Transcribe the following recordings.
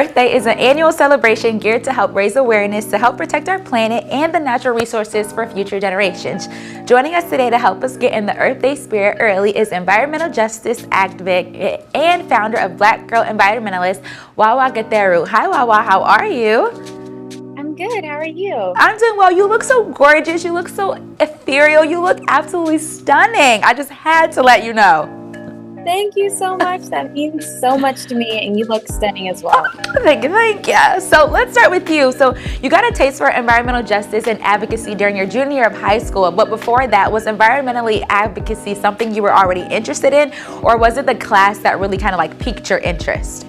Earth Day is an annual celebration geared to help raise awareness to help protect our planet and the natural resources for future generations. Joining us today to help us get in the Earth Day spirit early is environmental justice activist and founder of Black Girl Environmentalist, Wawa Gatheru. Hi, Wawa. How are you? I'm good. How are you? I'm doing well. You look so gorgeous. You look so ethereal. You look absolutely stunning. I just had to let you know. Thank you so much. That means so much to me, and you look stunning as well. Thank you. So let's start with you. So you got a taste for environmental justice and advocacy during your junior year of high school, but before that, was environmentally advocacy something you were already interested in, or was it the class that really kind of like piqued your interest?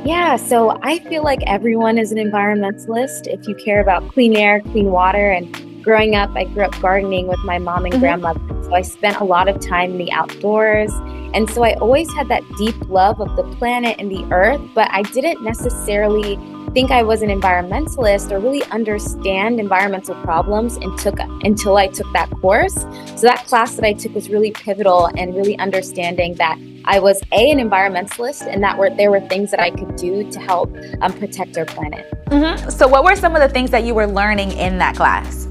Yeah, so I feel like everyone is an environmentalist if you care about clean air, clean water, and growing up, I grew up gardening with my mom and grandmother, so I spent a lot of time in the outdoors. And so I always had that deep love of the planet and the earth, but I didn't necessarily think I was an environmentalist or really understand environmental problems until I took that course. So that class that I took was really pivotal and really understanding that I was an environmentalist and that there were things that I could do to help protect our planet. So what were some of the things that you were learning in that class?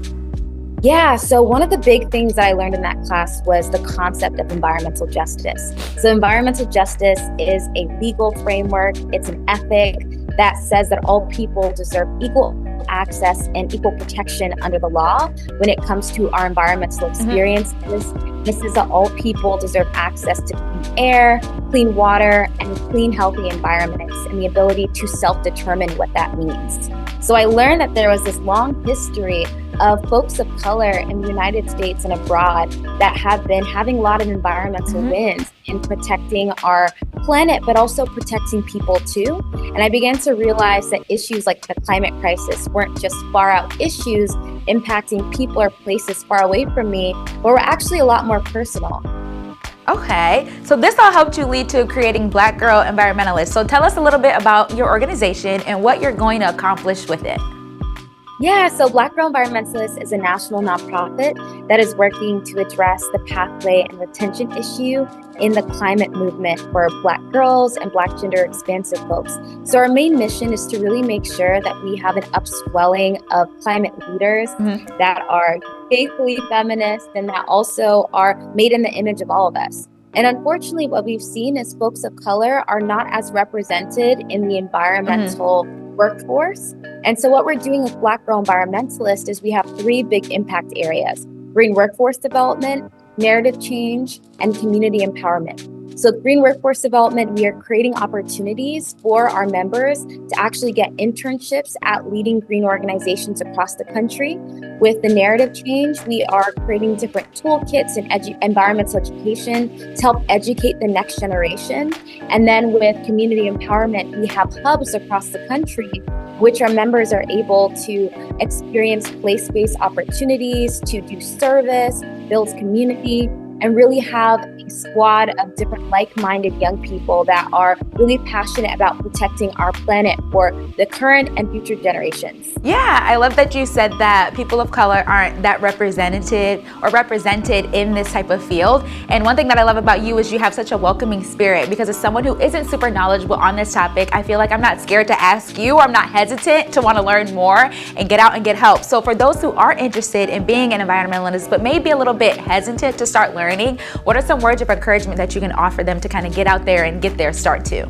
Yeah, so one of the big things that I learned in that class was the concept of environmental justice. So environmental justice is a legal framework. It's an ethic that says that all people deserve equal access and equal protection under the law when it comes to our environmental experiences. This is that all people deserve access to clean air, clean water, and clean, healthy environments, and the ability to self-determine what that means. So I learned that there was this long history of folks of color in the United States and abroad that have been having a lot of environmental wins in protecting our planet, but also protecting people too. And I began to realize that issues like the climate crisis weren't just far out issues impacting people or places far away from me, but were actually a lot more personal. Okay, so this all helped you lead to creating Black Girl Environmentalist. So tell us a little bit about your organization and what you're going to accomplish with it. Yeah, so Black Girl Environmentalist is a national nonprofit that is working to address the pathway and retention issue in the climate movement for Black girls and Black gender expansive folks. So our main mission is to really make sure that we have an upswelling of climate leaders that are faithfully feminist and that also are made in the image of all of us. And unfortunately, what we've seen is folks of color are not as represented in the environmental workforce. And so what we're doing with Black Girl Environmentalist is we have three big impact areas: green workforce development, narrative change, and community empowerment. So green workforce development, we are creating opportunities for our members to actually get internships at leading green organizations across the country. With the narrative change, we are creating different toolkits and environmental education to help educate the next generation. And then with community empowerment, we have hubs across the country which our members are able to experience place-based opportunities, to do service, build community, and really have a squad of different like-minded young people that are really passionate about protecting our planet for the current and future generations. Yeah, I love that you said that people of color aren't that represented in this type of field. And one thing that I love about you is you have such a welcoming spirit, because as someone who isn't super knowledgeable on this topic, I feel like I'm not scared to ask you. I'm not hesitant to want to learn more and get out and get help. So for those who are interested in being an environmentalist, but maybe a little bit hesitant to start learning, what are some words of encouragement that you can offer them to kind of get out there and get their start too?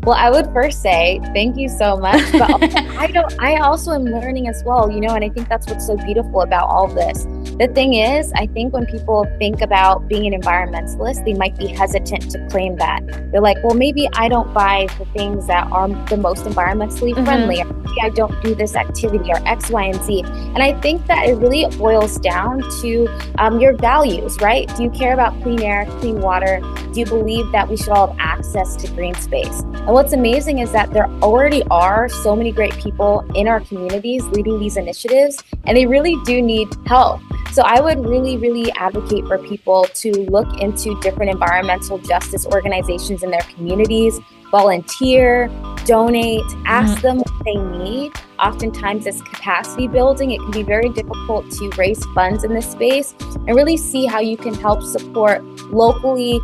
Well, I would first say thank you so much, but I also am learning as well, and I think that's what's so beautiful about all this. The thing is, I think when people think about being an environmentalist, they might be hesitant to claim that. They're like, well, maybe I don't buy the things that are the most environmentally friendly, or maybe I don't do this activity or X, Y, and Z. And I think that it really boils down to your values, right? Do you care about clean air, clean water? Do you believe that we should all have access to green space? And what's amazing is that there already are so many great people in our communities leading these initiatives, and they really do need help. So I would really, really advocate for people to look into different environmental justice organizations in their communities, volunteer, donate, ask them what they need. Oftentimes it's capacity building. It can be very difficult to raise funds in this space and really see how you can help support locally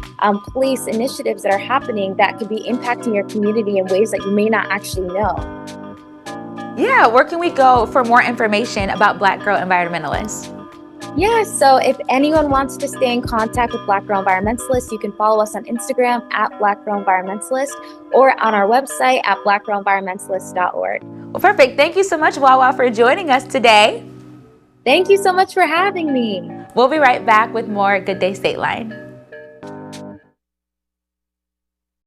police initiatives that are happening that could be impacting your community in ways that you may not actually know. Yeah, where can we go for more information about Black Girl Environmentalist? Yeah, so if anyone wants to stay in contact with Black Girl Environmentalist, you can follow us on Instagram at Black Girl Environmentalist or on our website at blackgirlenvironmentalist.org. Well, perfect. Thank you so much, Wawa, for joining us today. Thank you so much for having me. We'll be right back with more Good Day Stateline.